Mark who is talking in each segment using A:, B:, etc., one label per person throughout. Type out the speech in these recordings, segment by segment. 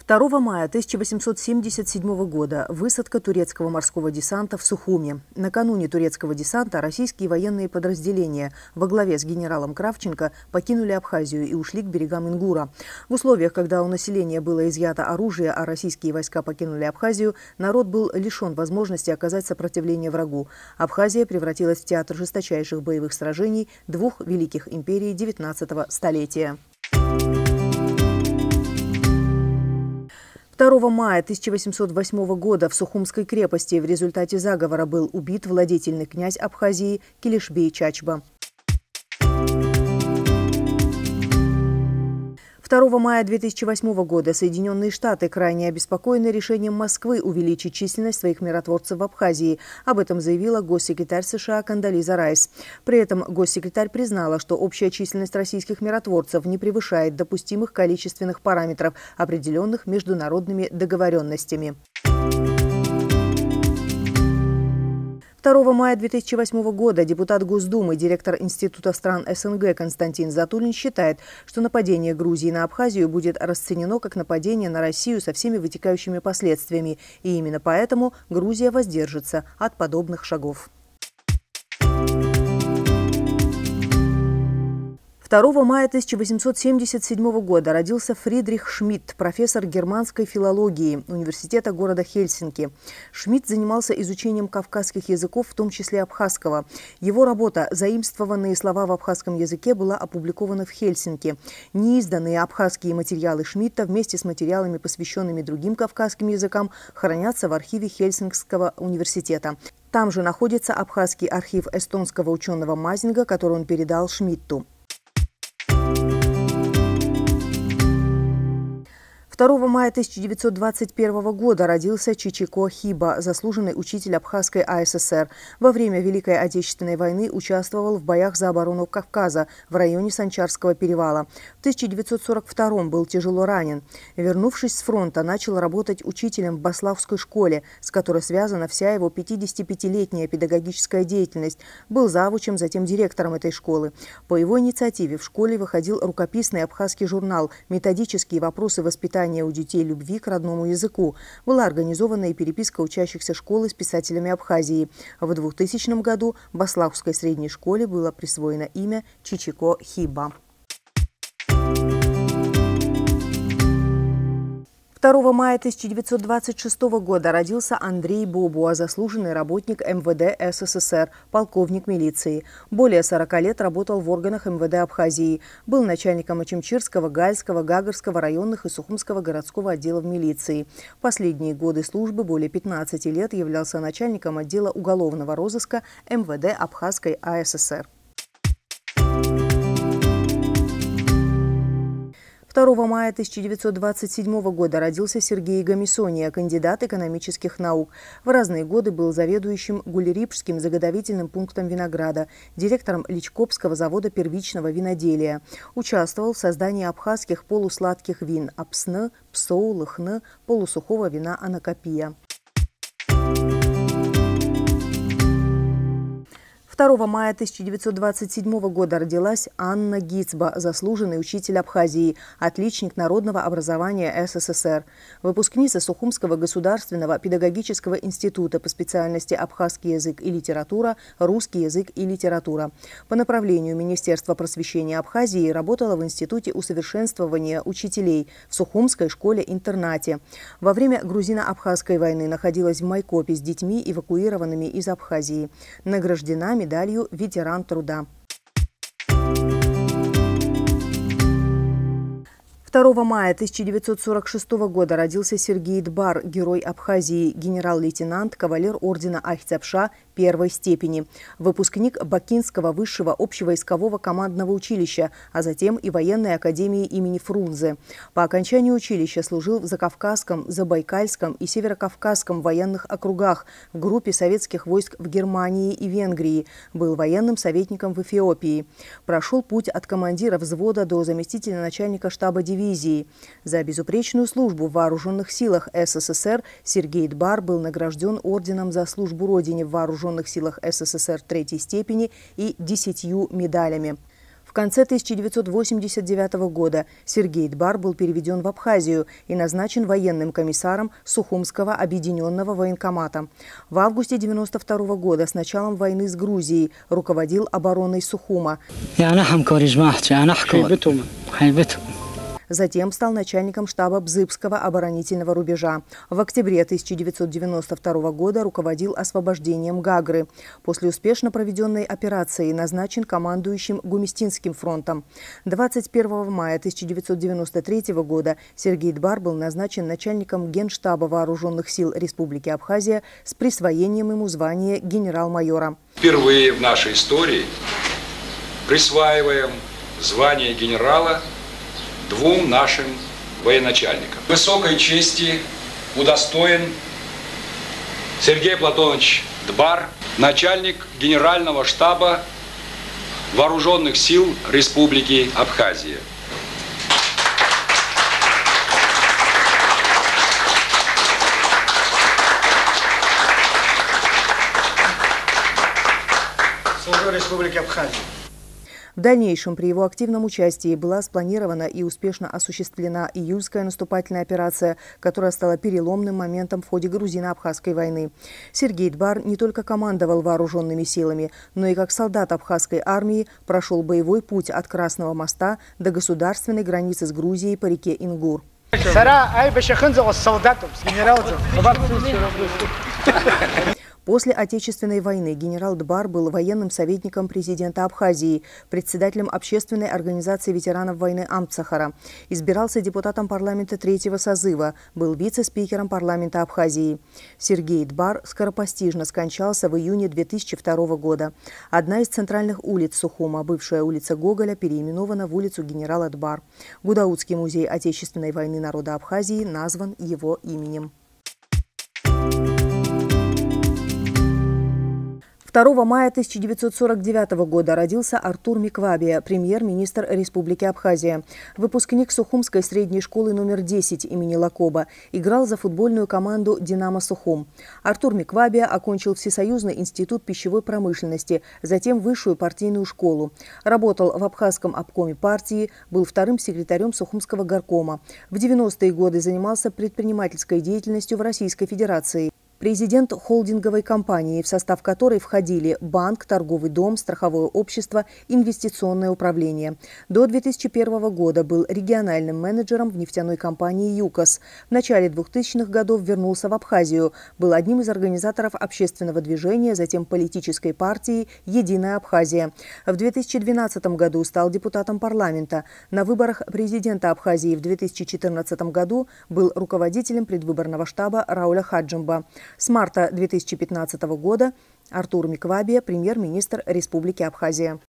A: 2 мая 1877 года высадка турецкого морского десанта в Сухуми. Накануне турецкого десанта российские военные подразделения во главе с генералом Кравченко покинули Абхазию и ушли к берегам Ингура. В условиях, когда у населения было изъято оружие, а российские войска покинули Абхазию, народ был лишен возможности оказать сопротивление врагу. Абхазия превратилась в театр жесточайших боевых сражений двух великих империй XIX столетия. 2 мая 1808 года в Сухумской крепости в результате заговора был убит владетельный князь Абхазии Килишбей Чачба. 2 мая 2008 года Соединенные Штаты крайне обеспокоены решением Москвы увеличить численность своих миротворцев в Абхазии. Об этом заявила госсекретарь США Кондолиза Райс. При этом госсекретарь признала, что общая численность российских миротворцев не превышает допустимых количественных параметров, определенных международными договоренностями. 2 мая 2008 года депутат Госдумы, директор Института стран СНГ Константин Затулин считает, что нападение Грузии на Абхазию будет расценено как нападение на Россию со всеми вытекающими последствиями. И именно поэтому Грузия воздержится от подобных шагов. 2 мая 1877 года родился Фридрих Шмидт, профессор германской филологии Университета города Хельсинки. Шмидт занимался изучением кавказских языков, в том числе абхазского. Его работа «Заимствованные слова в абхазском языке» была опубликована в Хельсинки. Неизданные абхазские материалы Шмидта вместе с материалами, посвященными другим кавказским языкам, хранятся в архиве Хельсинкского университета. Там же находится абхазский архив эстонского ученого Мазинга, который он передал Шмидту. 2 мая 1921 года родился Чичико Хиба, заслуженный учитель Абхазской АССР. Во время Великой Отечественной войны участвовал в боях за оборону Кавказа в районе Санчарского перевала. В 1942 был тяжело ранен. Вернувшись с фронта, начал работать учителем в Баславской школе, с которой связана вся его 55-летняя педагогическая деятельность. Был завучем, затем директором этой школы. По его инициативе в школе выходил рукописный абхазский журнал «Методические вопросы воспитания у детей любви к родному языку». Была организована и переписка учащихся школы с писателями Абхазии. В 2000 году Баславской средней школе было присвоено имя Чичико Хиба. 2 мая 1926 года родился Андрей Бобуа, заслуженный работник МВД СССР, полковник милиции. Более 40 лет работал в органах МВД Абхазии. Был начальником Очимчирского, Гальского, Гагарского районных и Сухумского городского отделов милиции. В последние годы службы, более 15 лет, являлся начальником отдела уголовного розыска МВД Абхазской АССР. 2 мая 1927 года родился Сергей Гамисония, кандидат экономических наук. В разные годы был заведующим Гулерипшским заготовительным пунктом винограда, директором Личкопского завода первичного виноделия. Участвовал в создании абхазских полусладких вин Апсны, Псоу, Лыхны, полусухого вина Анакопия. 2 мая 1927 года родилась Анна Гицба, заслуженный учитель Абхазии, отличник народного образования СССР, выпускница Сухумского государственного педагогического института по специальности абхазский язык и литература, русский язык и литература. По направлению Министерства просвещения Абхазии работала в Институте усовершенствования учителей в Сухумской школе-интернате. Во время грузино-абхазской войны находилась в Майкопе с детьми, эвакуированными из Абхазии. Награждена медалью «Ветеран труда». 2 мая 1946 года родился Сергей Дбар, герой Абхазии, генерал-лейтенант, кавалер ордена Ахтябша первой степени, выпускник Бакинского высшего общевойскового командного училища, а затем и военной академии имени Фрунзе. По окончанию училища служил в Закавказском, Забайкальском и Северокавказском военных округах в группе советских войск в Германии и Венгрии, был военным советником в Эфиопии. Прошел путь от командира взвода до заместителя начальника штаба дивизии. За безупречную службу в вооруженных силах СССР Сергей Дбар был награжден орденом за службу Родине в вооруженных силах СССР третьей степени и 10 медалями. В конце 1989 года Сергей Дбар был переведен в Абхазию и назначен военным комиссаром Сухумского объединенного военкомата. В августе 1992 года с началом войны с Грузией руководил обороной Сухума. Затем стал начальником штаба Бзыбского оборонительного рубежа. В октябре 1992 года руководил освобождением Гагры. После успешно проведенной операции назначен командующим Гумистинским фронтом. 21 мая 1993 года Сергей Дбар был назначен начальником Генштаба Вооруженных сил Республики Абхазия с присвоением ему звания генерал-майора.
B: Впервые в нашей истории присваиваем звание генерала двум нашим военачальникам. Высокой чести удостоен Сергей Платонович Дбар, начальник Генерального штаба Вооруженных сил Республики Абхазия.
C: Республики Абхазия.
A: В дальнейшем при его активном участии была спланирована и успешно осуществлена июльская наступательная операция, которая стала переломным моментом в ходе грузино-абхазской войны. Сергей Дбар не только командовал вооруженными силами, но и как солдат абхазской армии прошел боевой путь от Красного моста до государственной границы с Грузией по реке Ингур. После Отечественной войны генерал Дбар был военным советником президента Абхазии, председателем общественной организации ветеранов войны Амцахара. Избирался депутатом парламента 3-го созыва, был вице-спикером парламента Абхазии. Сергей Дбар скоропостижно скончался в июне 2002 года. Одна из центральных улиц Сухума, бывшая улица Гоголя, переименована в улицу генерала Дбар. Гудаутский музей Отечественной войны народа Абхазии назван его именем. 2 мая 1949 года родился Артур Миквабия, премьер-министр Республики Абхазия. Выпускник Сухумской средней школы номер 10 имени Лакоба. Играл за футбольную команду «Динамо Сухум». Артур Миквабия окончил Всесоюзный институт пищевой промышленности, затем высшую партийную школу. Работал в Абхазском обкоме партии, был вторым секретарем Сухумского горкома. В 90-е годы занимался предпринимательской деятельностью в Российской Федерации. Президент холдинговой компании, в состав которой входили банк, торговый дом, страховое общество, инвестиционное управление. До 2001 года был региональным менеджером в нефтяной компании «ЮКОС». В начале 2000-х годов вернулся в Абхазию. Был одним из организаторов общественного движения, затем политической партии «Единая Абхазия». В 2012 году стал депутатом парламента. На выборах президента Абхазии в 2014 году был руководителем предвыборного штаба Рауля Хаджимба. С марта 2015 года Артур Миквабия, премьер-министр Республики Абхазия.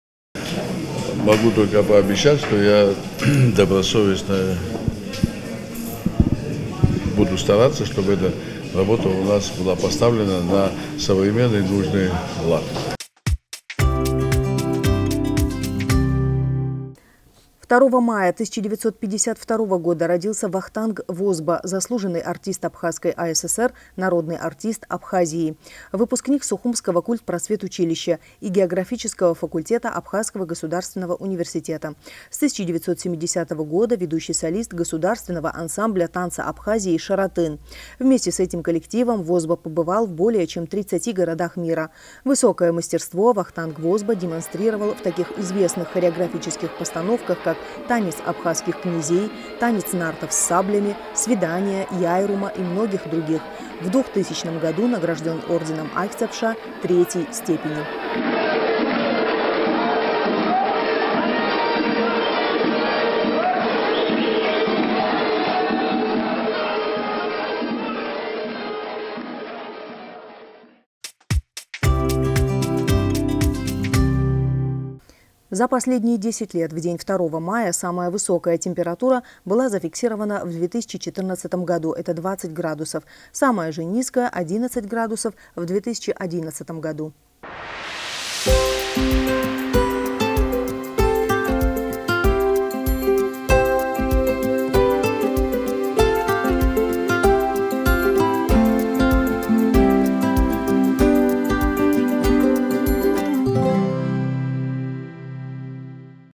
D: Могу только пообещать, что я добросовестно буду стараться, чтобы эта работа у нас была поставлена на современный нужный лад.
A: 2 мая 1952 года родился Вахтанг Возба, заслуженный артист Абхазской АССР, народный артист Абхазии, выпускник Сухумского культпросветучилища и географического факультета Абхазского государственного университета. С 1970 года ведущий солист государственного ансамбля танца Абхазии «Шаратын». Вместе с этим коллективом Возба побывал в более чем 30 городах мира. Высокое мастерство Вахтанг Возба демонстрировал в таких известных хореографических постановках, как «Танец абхазских князей», «Танец нартов с саблями», «Свидания», «Яйрума» и многих других. В 2000 году награжден орденом Айхцапша 3-й степени. За последние 10 лет в день 2 мая самая высокая температура была зафиксирована в 2014 году. Это 20 градусов. Самая же низкая – 11 градусов в 2011 году.